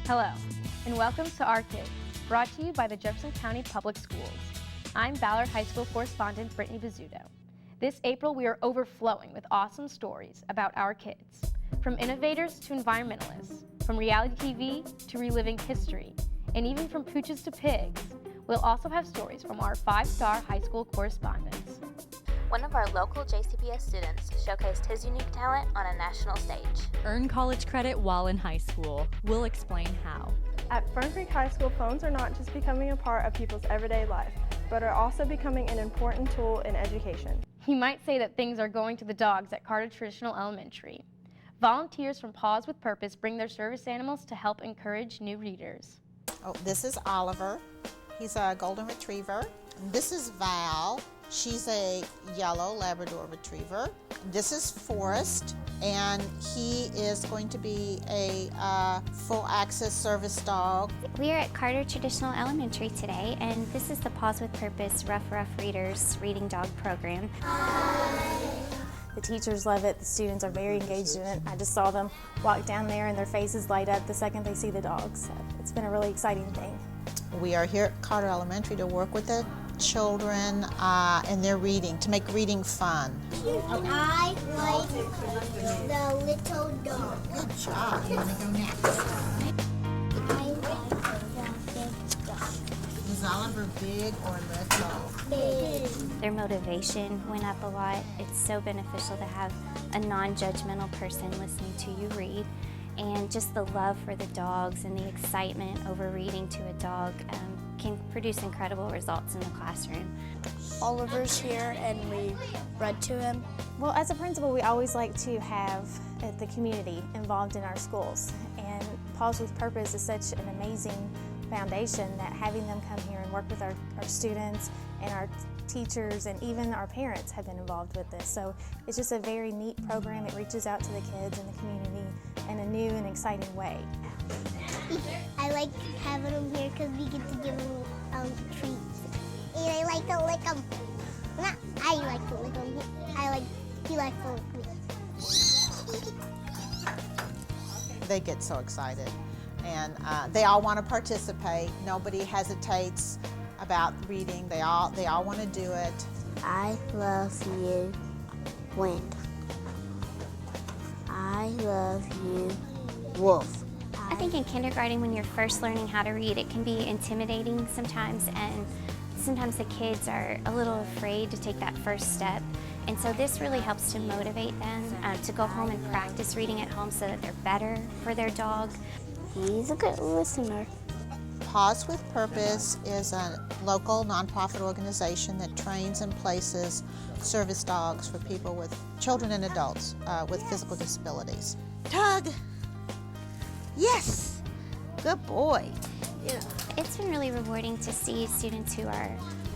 Hello, and welcome to Our Kids, brought to you by the Jefferson County Public Schools. I'm Ballard High School correspondent Brittany Buzzutto. This April, we are overflowing with awesome stories about our kids, from innovators to environmentalists, from reality TV to reliving history, and even from pooches to pigs. We'll also have stories from our 5-star high school correspondents. One of our local JCPS students showcased his unique talent on a national stage. Earn college credit while in high school. We'll explain how. At Fern Creek High School, phones are not just becoming a part of people's everyday life, but are also becoming an important tool in education. You might say that things are going to the dogs at Carter Traditional Elementary. Volunteers from Paws with Purpose bring their service animals to help encourage new readers. Oh, this is Oliver. He's a golden retriever. This is Val. She's a yellow Labrador retriever. This is Forrest, and he is going to be a full access service dog. We are at Carter Traditional Elementary today, and this is the Paws with Purpose Rough Readers Reading Dog Program. The teachers love it, the students are very engaged in it. I just saw them walk down there and their faces light up the second they see the dogs. So it's been a really exciting thing. We are here at Carter Elementary to work with the children in their reading, to make reading fun. I like the little dog. Good job. You want to go next? I like the big dog. Is Oliver big or little? Big. Their motivation went up a lot. It's so beneficial to have a non-judgmental person listening to you read. And just the love for the dogs and the excitement over reading to a dog can produce incredible results in the classroom. Oliver's here and we read to him. Well, as a principal, we always like to have the community involved in our schools. And Paws with Purpose is such an amazing foundation that having them come here and work with our students and our teachers and even our parents have been involved with this. So it's just a very neat program. It reaches out to the kids and the community in a new and exciting way. I like having him here because we get to give him treats. And I like to lick him. Not I like to lick him. He likes to lick me. They get so excited, and they all want to participate. Nobody hesitates about reading. They all want to do it. I love you, Wind. I love you, Wolf. I think in kindergarten, when you're first learning how to read, it can be intimidating sometimes, and sometimes the kids are a little afraid to take that first step. And so this really helps to motivate them to go home and practice reading at home so that they're better for their dog. He's a good listener. Paws with Purpose is a local nonprofit organization that trains and places service dogs for people with children and adults with physical disabilities. Tug! Yes! Good boy. Yeah. It's been really rewarding to see students who are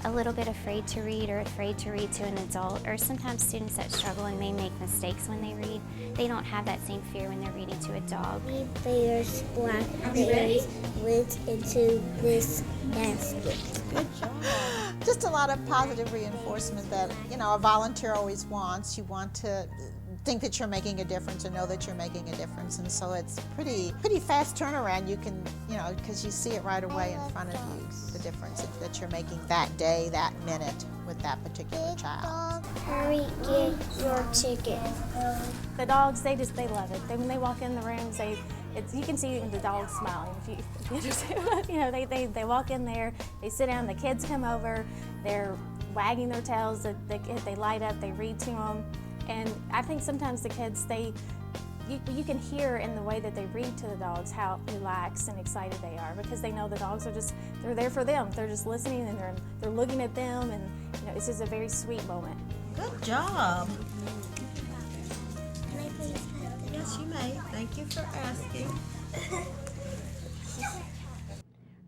a little bit afraid to read or afraid to read to an adult, or sometimes students that struggle and may make mistakes when they read. They don't have that same fear when they're reading to a dog. 3 bears, blackberries went into this basket. Good job. Just a lot of positive reinforcement that, a volunteer always wants. You want to think that you're making a difference or know that you're making a difference, and so it's pretty fast turnaround. You can, because you see it right away in front of you, the difference that you're making that day, that minute with that particular child. Hurry, get your ticket. The dogs, they love it. When they walk in the rooms, you can see the dogs smiling. If you understand, they walk in there, they sit down, the kids come over, they're wagging their tails, they light up, they read to them. And I think sometimes the kids, you can hear in the way that they read to the dogs how relaxed and excited they are, because they know the dogs they're there for them. They're just listening and they're looking at them, and it's just a very sweet moment. Good job. Can I please have the Yes, you may. Thank you for asking.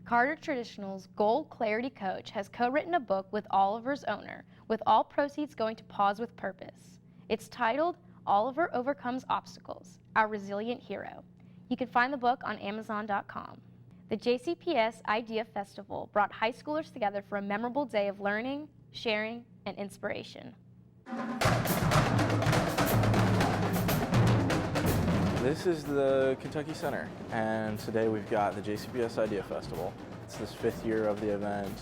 Carter Traditional's Goal Clarity Coach has co-written a book with Oliver's owner, with all proceeds going to Paws with Purpose. It's titled Oliver Overcomes Obstacles, Our Resilient Hero. You can find the book on Amazon.com. The JCPS IdeaFestival brought high schoolers together for a memorable day of learning, sharing, and inspiration. This is the Kentucky Center, and today we've got the JCPS IdeaFestival. It's this 5th year of the event.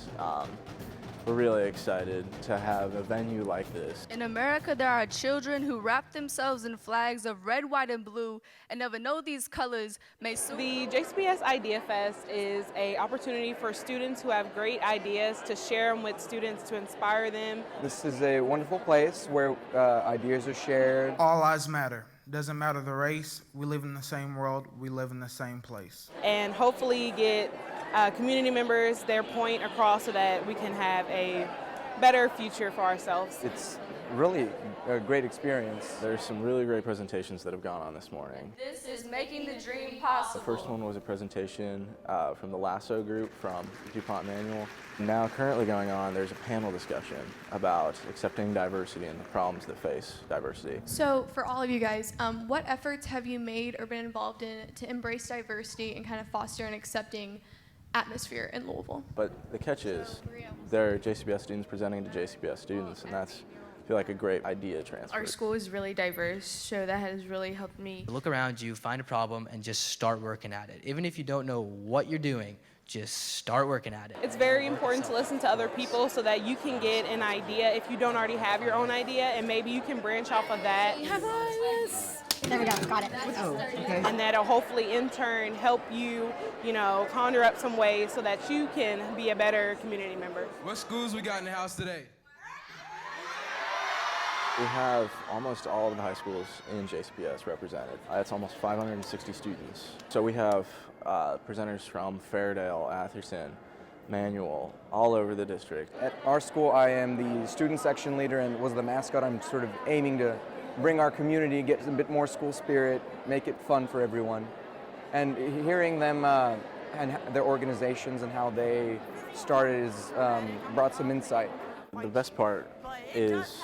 We're really excited to have a venue like this. In America, there are children who wrap themselves in flags of red, white, and blue and never know these colors may soon. The JCPS IdeaFest is an opportunity for students who have great ideas to share them with students to inspire them. This is a wonderful place where ideas are shared. All lives matter. Doesn't matter the race, we live in the same world, we live in the same place. And hopefully get community members their point across so that we can have a better future for ourselves. It's really a great experience. There's some really great presentations that have gone on this morning. This is making the dream possible. The first one was a presentation from the Lasso group from DuPont Manual. Now currently going on, there's a panel discussion about accepting diversity and the problems that face diversity. So for all of you guys, what efforts have you made or been involved in to embrace diversity and kind of foster an accepting atmosphere in Louisville? But the catch is, there are JCPS students presenting to JCPS students, and that's, I feel like, a great idea transfer. Our school is really diverse, so that has really helped me. Look around you, find a problem, and just start working at it. Even if you don't know what you're doing, just start working at it. It's very important to listen to other people so that you can get an idea if you don't already have your own idea, and maybe you can branch off of that. There we go, got it. Oh, okay. And that'll hopefully in turn help you, conjure up some ways so that you can be a better community member. What schools we got in the house today? We have almost all of the high schools in JCPS represented. It's almost 560 students. So we have presenters from Fairdale, Atherton, Manual, all over the district. At our school, I am the student section leader and was the mascot. I'm sort of aiming to bring our community, get a bit more school spirit, make it fun for everyone. And hearing them and their organizations and how they started has brought some insight. The best part is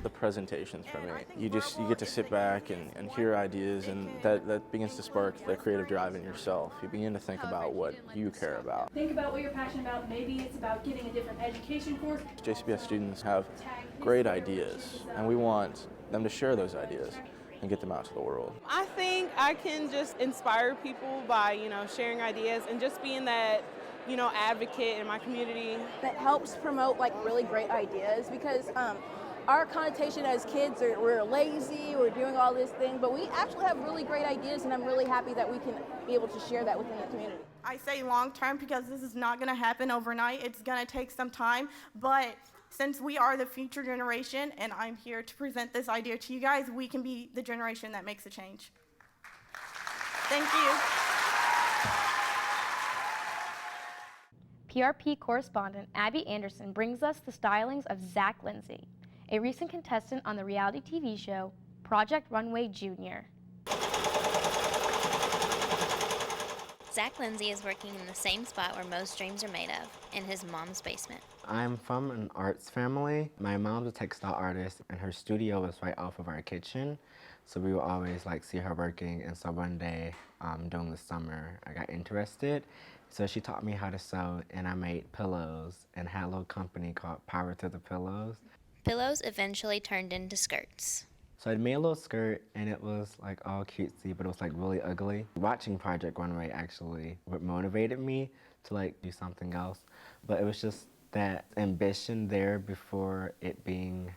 the presentations for me. You get to sit back and hear ideas, and that begins to spark the creative drive in yourself. You begin to think about what you care about. Think about what you're passionate about. Maybe it's about getting a different education course. JCPS students have great ideas, and we want them to share those ideas and get them out to the world. I think I can just inspire people by, sharing ideas and just being that, advocate in my community. That helps promote really great ideas, because our connotation as kids are we're lazy, we're doing all this thing, but we actually have really great ideas, and I'm really happy that we can be able to share that within the community. I say long term because this is not going to happen overnight. It's going to take some time, but since we are the future generation and I'm here to present this idea to you guys, we can be the generation that makes a change. Thank you. PRP correspondent Abby Anderson brings us the stylings of Zach Lindsay, a recent contestant on the reality TV show Project Runway Junior. Zach Lindsay is working in the same spot where most dreams are made of, in his mom's basement. I'm from an arts family. My mom's a textile artist, and her studio was right off of our kitchen. So we would always see her working, and so one day during the summer, I got interested. So she taught me how to sew, and I made pillows and had a little company called Power to the Pillows. Pillows eventually turned into skirts. So I made a little skirt, and it was all cutesy, but it was really ugly. Watching Project Runway actually what motivated me to do something else, but it was just that ambition there before it being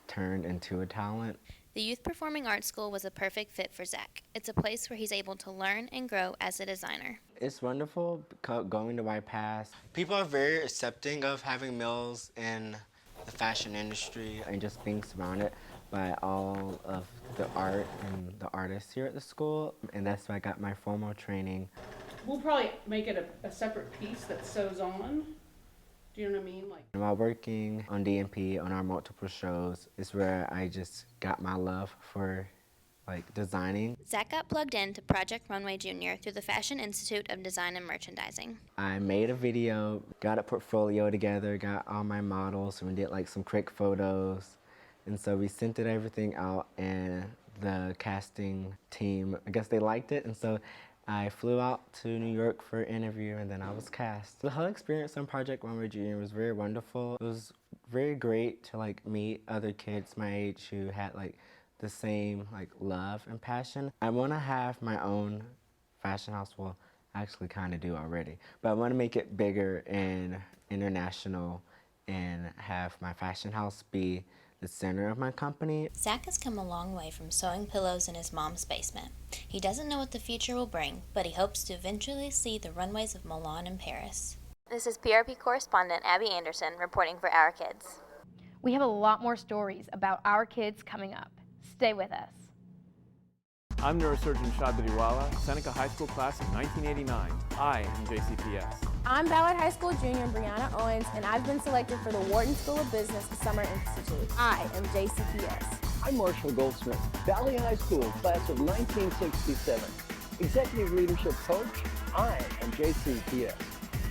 turned into a talent. The Youth Performing Arts School was a perfect fit for Zach. It's a place where he's able to learn and grow as a designer. It's wonderful going to YPass. People are very accepting of having males in the fashion industry and just being surrounded by all of the art and the artists here at the school, and that's why I got my formal training. We'll probably make it a separate piece that sews on. Do you know what I mean? While working on DMP on our multiple shows is where I just got my love for designing. Zach got plugged into Project Runway Junior through the Fashion Institute of Design and Merchandising. I made a video, got a portfolio together, got all my models, and we did some quick photos. And so we sent everything out, and the casting team, I guess they liked it, and so I flew out to New York for an interview, and then I was cast. The whole experience on Project Runway Junior was very wonderful. It was very great to meet other kids my age who had the same like love and passion. I want to have my own fashion house. Well, I actually kind of do already, but I want to make it bigger and international and have my fashion house be the center of my company. Zach has come a long way from sewing pillows in his mom's basement. He doesn't know what the future will bring, but he hopes to eventually see the runways of Milan and Paris. This is PRP correspondent Abby Anderson reporting for Our Kids. We have a lot more stories about our kids coming up. Stay with us. I'm neurosurgeon Shad Badiwala, Seneca High School class of 1989. I am JCPS. I'm Ballard High School junior Brianna Owens, and I've been selected for the Wharton School of Business Summer Institute. I am JCPS. I'm Marshall Goldsmith, Valley High School, class of 1967. Executive Leadership Coach, I am JCPS.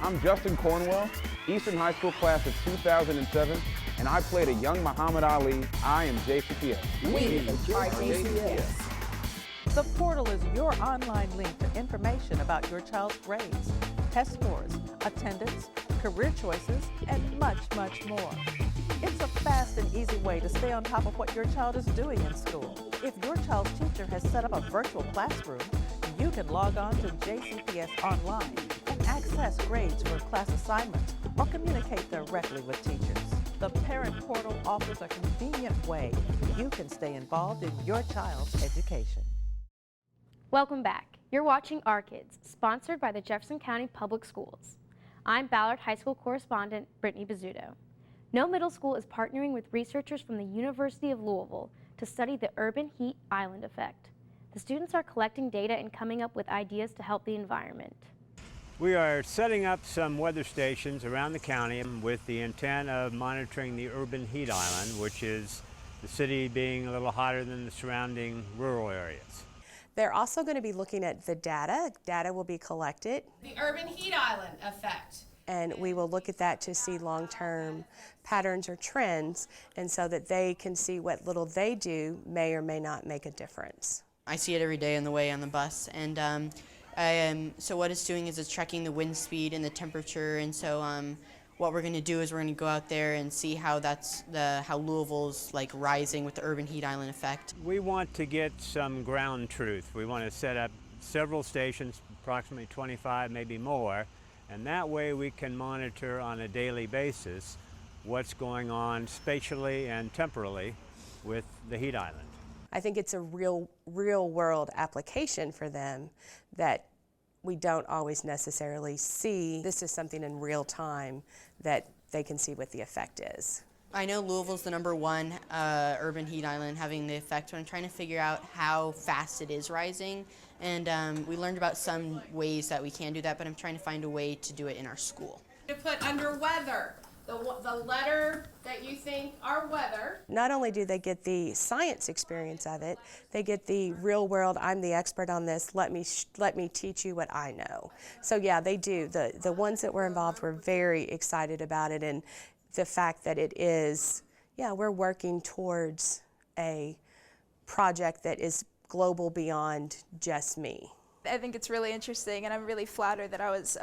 I'm Justin Cornwell, Eastern High School class of 2007, and I played a young Muhammad Ali. I am JCPS. We are JCPS. The portal is your online link for information about your child's grades, test scores, attendance, career choices, and much, much more. It's a fast and easy way to stay on top of what your child is doing in school. If your child's teacher has set up a virtual classroom, you can log on to JCPS Online and access grades for class assignments or communicate directly with teachers. The Parent Portal offers a convenient way you can stay involved in your child's education. Welcome back. You're watching Our Kids, sponsored by the Jefferson County Public Schools. I'm Ballard High School correspondent Brittany Buzzutto. No Middle School is partnering with researchers from the University of Louisville to study the urban heat island effect. The students are collecting data and coming up with ideas to help the environment. We are setting up some weather stations around the county with the intent of monitoring the urban heat island, which is the city being a little hotter than the surrounding rural areas. They're also going to be looking at the data. Data will be collected. The urban heat island effect. And we will look at that to see long-term patterns or trends, and so that they can see what little they do may or may not make a difference. I see it every day on the way on the bus, and so what it's doing is it's tracking the wind speed and the temperature, and so what we're going to do is we're going to go out there and see how how Louisville's like rising with the urban heat island effect. We want to get some ground truth. We want to set up several stations, approximately 25, maybe more, and that way we can monitor on a daily basis what's going on spatially and temporally with the heat island. I think it's a real world application for them that we don't always necessarily see. This is something in real time that they can see what the effect is. I know Louisville's the #1 urban heat island having the effect, but I'm trying to figure out how fast it is rising. And we learned about some ways that we can do that, but I'm trying to find a way to do it in our school. To put under weather, the letter that you think are weather. Not only do they get the science experience of it, they get the real world, I'm the expert on this, let me teach you what I know. So yeah, they do. The ones that were involved were very excited about it, and the fact that it is, yeah, we're working towards a project that is global beyond just me. I think it's really interesting, and I'm really flattered that I was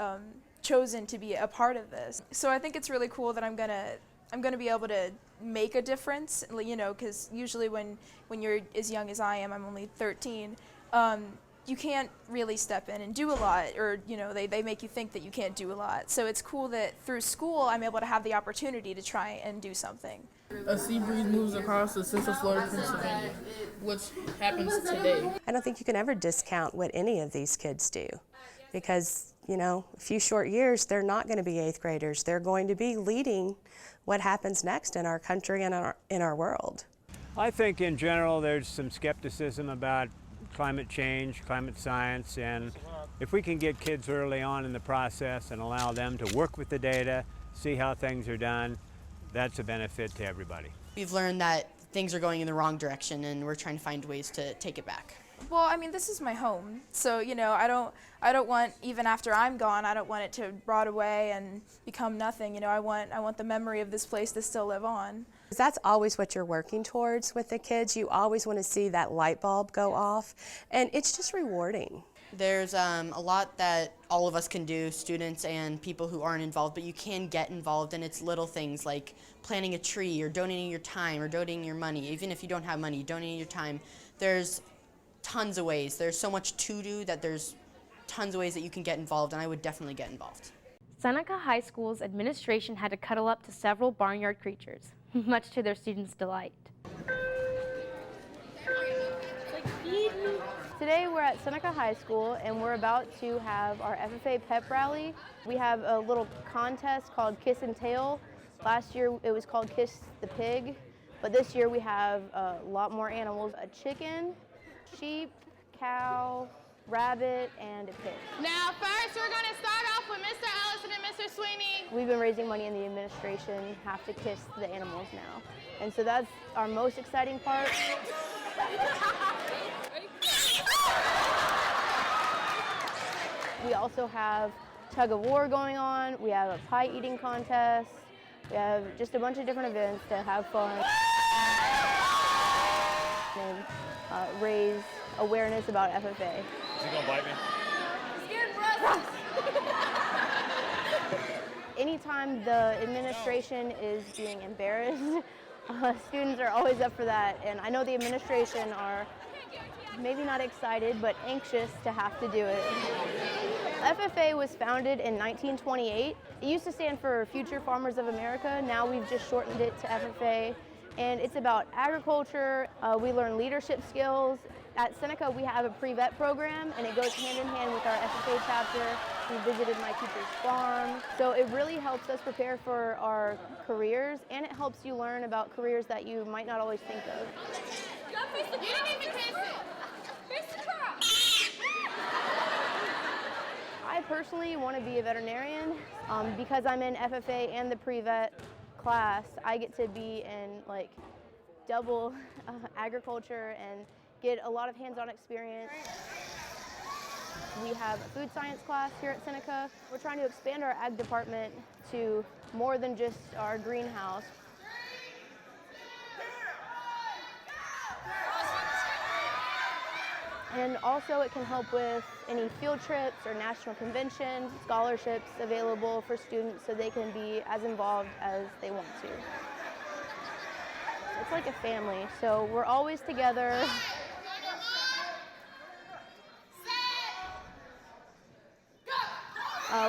chosen to be a part of this. So I think it's really cool that I'm gonna be able to make a difference, you know, because usually when you're as young as I am, I'm only 13, you can't really step in and do a lot, or you know, they make you think that you can't do a lot. So it's cool that through school I'm able to have the opportunity to try and do something. A sea breeze moves across the central Florida, Pennsylvania, which happens today. I don't think you can ever discount what any of these kids do, because you know, a few short years, they're not going to be 8th graders. They're going to be leading what happens next in our country and in our world. I think in general there's some skepticism about climate change, climate science, and if we can get kids early on in the process and allow them to work with the data, see how things are done, that's a benefit to everybody. We've learned that things are going in the wrong direction, and we're trying to find ways to take it back. Well, I mean, this is my home, so you know, I don't want, even after I'm gone, I don't want it to rot away and become nothing. You know, I want the memory of this place to still live on. That's always what you're working towards with the kids. You always want to see that light bulb go off, and it's just rewarding. There's a lot that all of us can do, students and people who aren't involved, but you can get involved, and it's little things like planting a tree or donating your time or donating your money. Even if you don't have money, donating your time. There's tons of ways. There's so much to do that there's tons of ways that you can get involved, and I would definitely get involved. Seneca High School's administration had to cuddle up to several barnyard creatures, much to their students' delight. Today we're at Seneca High School and we're about to have our FFA pep rally. We have a little contest called Kiss and Tail. Last year it was called Kiss the Pig, but this year we have a lot more animals. A chicken, sheep, cow, rabbit, and a pig. Now first we're going to start off with Mr. Allison and Mr. Sweeney. We've been raising money and the administration have to kiss the animals now. And so that's our most exciting part. We also have tug of war going on. We have a pie eating contest. We have just a bunch of different events to have fun and raise awareness about FFA. Is he gonna bite me? Anytime the administration is being embarrassed, students are always up for that. And I know the administration are maybe not excited, but anxious to have to do it. FFA was founded in 1928. It used to stand for Future Farmers of America. Now we've just shortened it to FFA. And it's about agriculture. We learn leadership skills. At Seneca, we have a pre-vet program, and it goes hand in hand with our FFA chapter. We visited my teacher's farm. So it really helps us prepare for our careers, and it helps you learn about careers that you might not always think of. You didn't even kiss it. I personally want to be a veterinarian because I'm in FFA and the pre-vet class. I get to be in like double agriculture and get a lot of hands-on experience. We have a food science class here at Seneca. We're trying to expand our ag department to more than just our greenhouse. And also it can help with any field trips or national conventions, scholarships available for students so they can be as involved as they want to. It's like a family, so we're always together.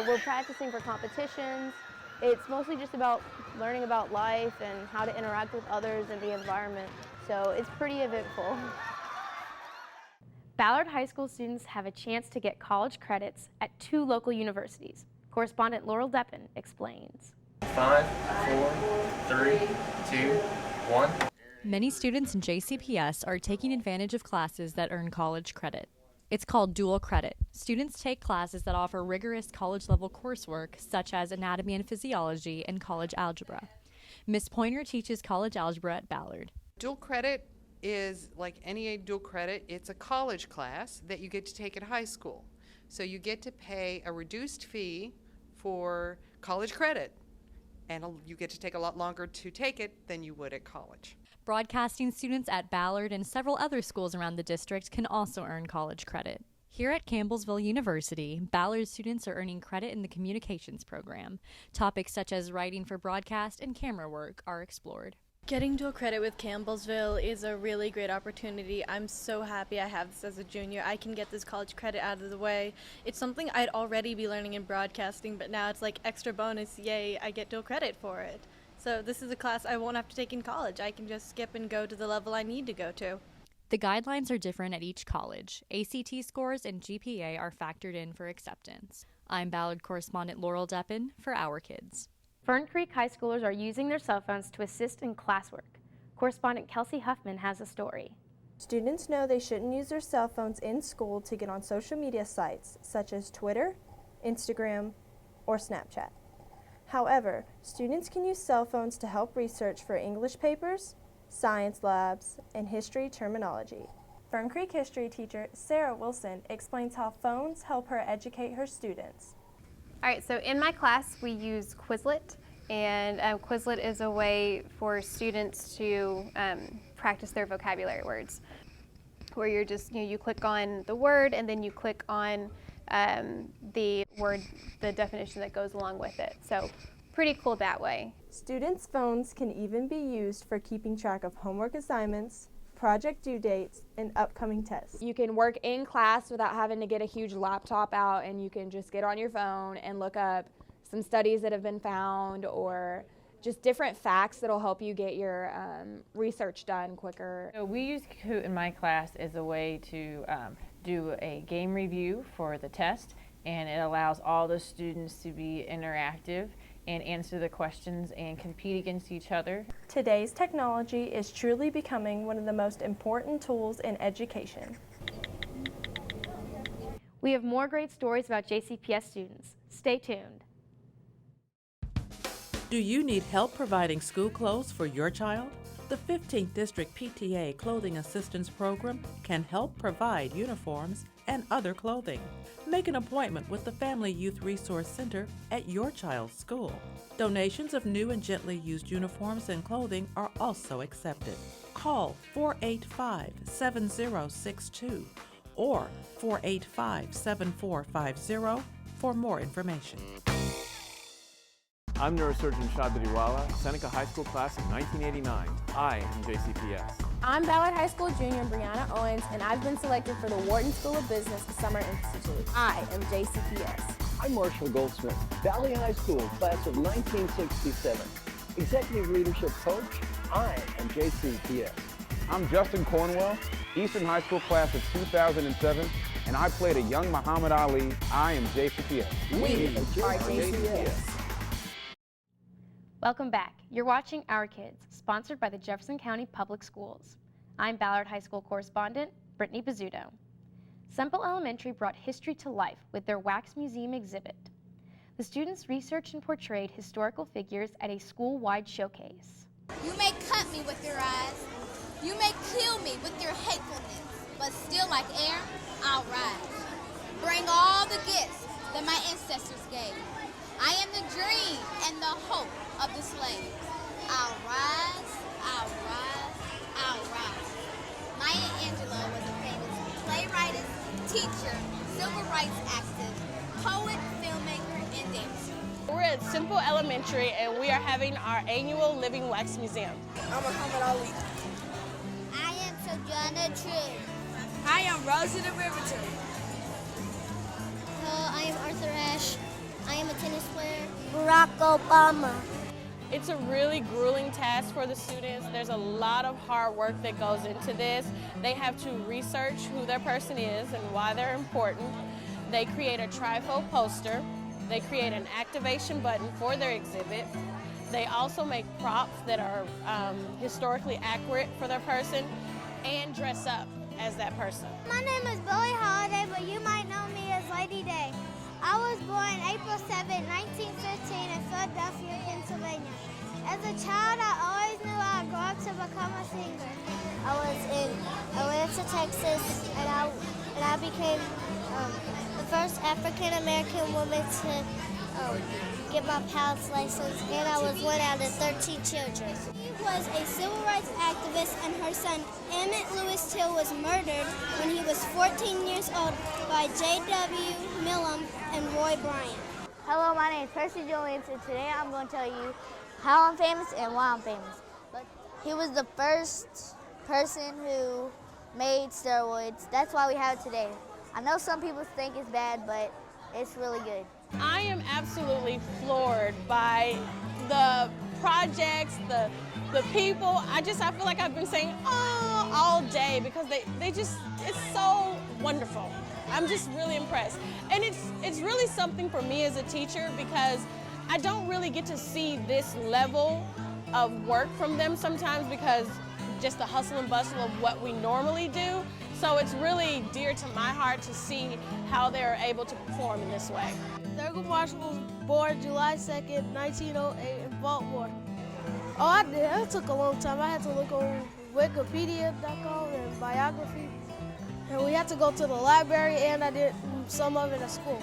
We're practicing for competitions. It's mostly just about learning about life and how to interact with others and the environment, so it's pretty eventful. Ballard High School students have a chance to get college credits at 2 local universities. Correspondent Laurel Deppen explains. 5, 4, 3, 2, 1. Many students in JCPS are taking advantage of classes that earn college credit. It's called dual credit. Students take classes that offer rigorous college-level coursework, such as anatomy and physiology and college algebra. Ms. Pointer teaches college algebra at Ballard. Dual credit is like any dual credit. It's a college class that you get to take at high school. So you get to pay a reduced fee for college credit, and you get to take a lot longer to take it than you would at college. Broadcasting students at Ballard and several other schools around the district can also earn college credit. Here at Campbellsville University, Ballard students are earning credit in the communications program. Topics such as writing for broadcast and camera work are explored. Getting dual credit with Campbellsville is a really great opportunity. I'm so happy I have this as a junior. I can get this college credit out of the way. It's something I'd already be learning in broadcasting, but now it's like extra bonus. Yay, I get dual credit for it. So this is a class I won't have to take in college. I can just skip and go to the level I need to go to. The guidelines are different at each college. ACT scores and GPA are factored in for acceptance. I'm Ballard correspondent Laurel Deppen for Our Kids. Fern Creek High Schoolers are using their cell phones to assist in classwork. Correspondent Kelsey Huffman has a story. Students know they shouldn't use their cell phones in school to get on social media sites such as Twitter, Instagram, or Snapchat. However, students can use cell phones to help research for English papers, science labs, and history terminology. Fern Creek history teacher Sarah Wilson explains how phones help her educate her students. All right, so in my class we use Quizlet, and Quizlet is a way for students to practice their vocabulary words. where you're just, you click on the word and then you click on the word, the definition that goes along with it. So pretty cool that way. Students' phones can even be used for keeping track of homework assignments, project due dates, and upcoming tests. You can work in class without having to get a huge laptop out, and you can just get on your phone and look up some studies that have been found or just different facts that'll help you get your research done quicker. So we use Kahoot in my class as a way to do a game review for the test, and it allows all the students to be interactive and answer the questions and compete against each other. Today's technology is truly becoming one of the most important tools in education. We have more great stories about JCPS students. Stay tuned. Do you need help providing school clothes for your child? The 15th District PTA Clothing Assistance Program can help provide uniforms and other clothing. Make an appointment with the Family Youth Resource Center at your child's school. Donations of new and gently used uniforms and clothing are also accepted. Call 485-7062 or 485-7450 for more information. I'm neurosurgeon Shadriwala, Seneca High School class of 1989. I am JCPS. I'm Ballard High School junior Brianna Owens, and I've been selected for the Wharton School of Business Summer Institute. I am JCPS. I'm Marshall Goldsmith, Valley High School, class of 1967. Executive Leadership Coach, I am JCPS. I'm Justin Cornwell, Eastern High School class of 2007, and I played a young Muhammad Ali. I am JCPS. We are JCPS. Welcome back. You're watching Our Kids, sponsored by the Jefferson County Public Schools. I'm Ballard High School correspondent, Brittany Buzzutto. Semple Elementary brought history to life with their Wax Museum exhibit. The students researched and portrayed historical figures at a school-wide showcase. You may cut me with your eyes. You may kill me with your hatefulness, but still like air, I'll rise. Bring all the gifts that my ancestors gave. I am the dream and the hope of the slave. I'll rise, I'll rise, I'll rise. Maya Angelou was a famous playwright, teacher, civil rights activist, poet, filmmaker, and dancer. We're at Semple Elementary and we are having our annual Living Wax Museum. I'm Muhammad Ali. I am Sojourner Truth. I am Rosie the Riveter. I am Arthur Ashe. I am a tennis player. Barack Obama. It's a really grueling task for the students. There's a lot of hard work that goes into this. They have to research who their person is and why they're important. They create a trifold poster. They create an activation button for their exhibit. They also make props that are historically accurate for their person and dress up as that person. My name is Billie Holiday, but you might know me as Lady Day. I was born April 7, 1915 in Philadelphia, Pennsylvania. As a child, I always knew I'd grow up to become a singer. I went to Texas, and I became the first African-American woman to get my pilot's license, and I was one out of 13 children. She was a civil rights activist, and her son Emmett Lewis Till was murdered when he was 14 years old by J.W. Millam and Roy Bryant. Hello, my name is Percy Julian, and today I'm going to tell you how I'm famous and why I'm famous. He was the first person who made steroids. That's why we have it today. I know some people think it's bad, but it's really good. I am absolutely floored by the projects, the people. I feel like I've been saying oh all day because it's so wonderful. I'm just really impressed. And it's really something for me as a teacher because I don't really get to see this level of work from them sometimes because just the hustle and bustle of what we normally do. So it's really dear to my heart to see how they're able to perform in this way. Thurgood Marshall was born July 2nd, 1908 in Baltimore. Oh, I did. It took a long time. I had to look on Wikipedia.com and biography. And we had to go to the library, and I did some of it at school.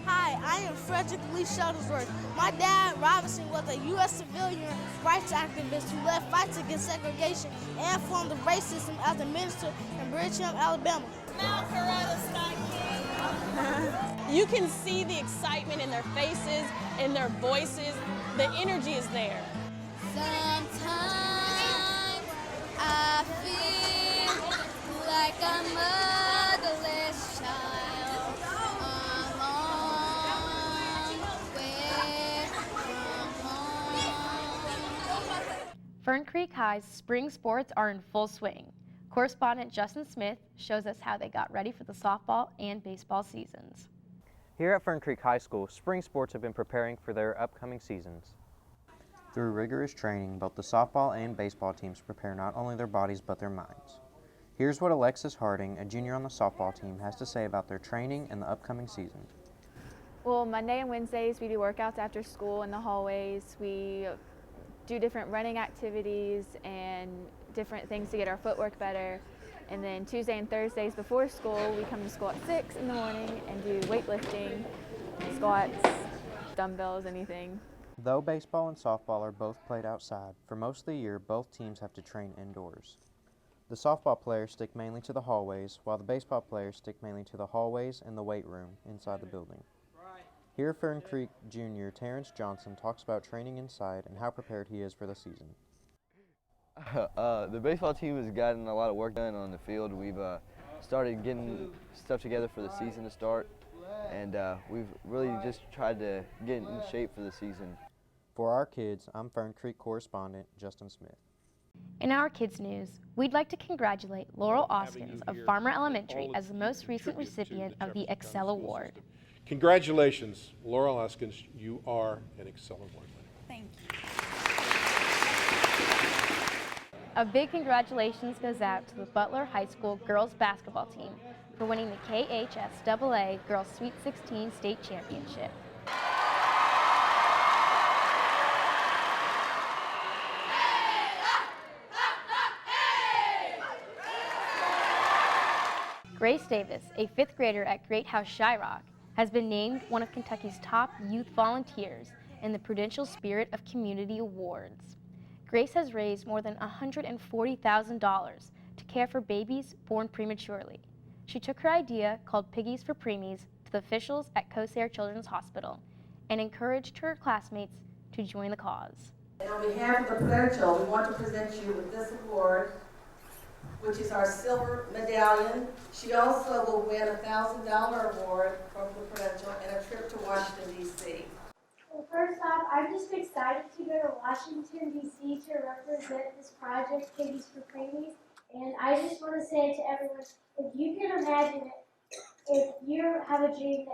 Hi, I am Frederick Lee Shuttlesworth. My dad, Robinson, was a U.S. civilian rights activist who led fights against segregation and formed the racism as a minister in Bridgetown, Alabama. Now, Coretta Scott King. You can see the excitement in their faces, in their voices. The energy is there. Sometimes I feel like a motherless child. A long way from home. Fern Creek High's spring sports are in full swing. Correspondent Justin Smith shows us how they got ready for the softball and baseball seasons. Here at Fern Creek High School, spring sports have been preparing for their upcoming seasons. Through rigorous training, both the softball and baseball teams prepare not only their bodies but their minds. Here's what Alexis Harding, a junior on the softball team, has to say about their training and the upcoming season. Well, Monday and Wednesdays we do workouts after school in the hallways. We do different running activities and different things to get our footwork better. And then Tuesday and Thursdays before school, we come to school at 6 in the morning and do weightlifting, squats, dumbbells, anything. Though baseball and softball are both played outside, for most of the year both teams have to train indoors. The softball players stick mainly to the hallways, while the baseball players stick mainly to the hallways and the weight room inside the building. Here Fern Creek Junior Terrence Johnson talks about training inside and how prepared he is for the season. The baseball team has gotten a lot of work done on the field. We've started getting stuff together for the season to start, and we've really just tried to get in shape for the season. For our kids, I'm Fern Creek correspondent Justin Smith. In our kids news, we'd like to congratulate Laurel Oskins of Farmer Elementary as the most recent recipient of the Excel Award. Congratulations, Laurel Oskins, you are an Excel Award winner. Thank you. A big congratulations goes out to the Ballard High School girls basketball team for winning the KHSAA Girls Sweet 16 State Championship. Grace Davis, a 5th grader at Great House Shyrock, has been named one of Kentucky's top youth volunteers in the Prudential Spirit of Community Awards. Grace has raised more than $140,000 to care for babies born prematurely. She took her idea, called Piggies for Preemies, to the officials at Corsair Children's Hospital and encouraged her classmates to join the cause. And on behalf of the Prudential, we want to present you with this award, which is our silver medallion. She also will win a $1,000 award from the Prudential and a trip to Washington, D.C. Well, first off, I'm just excited to go to Washington, D.C. to represent this project, Piggies for Preemies. And I just want to say to everyone, if you can imagine it, if you have a dream,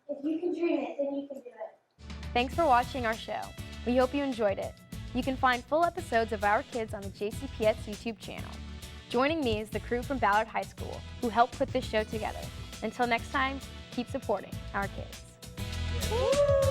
if you can dream it, then you can do it. Thanks for watching our show. We hope you enjoyed it. You can find full episodes of Our Kids on the JCPS YouTube channel. Joining me is the crew from Ballard High School who helped put this show together. Until next time, keep supporting our kids. Woo!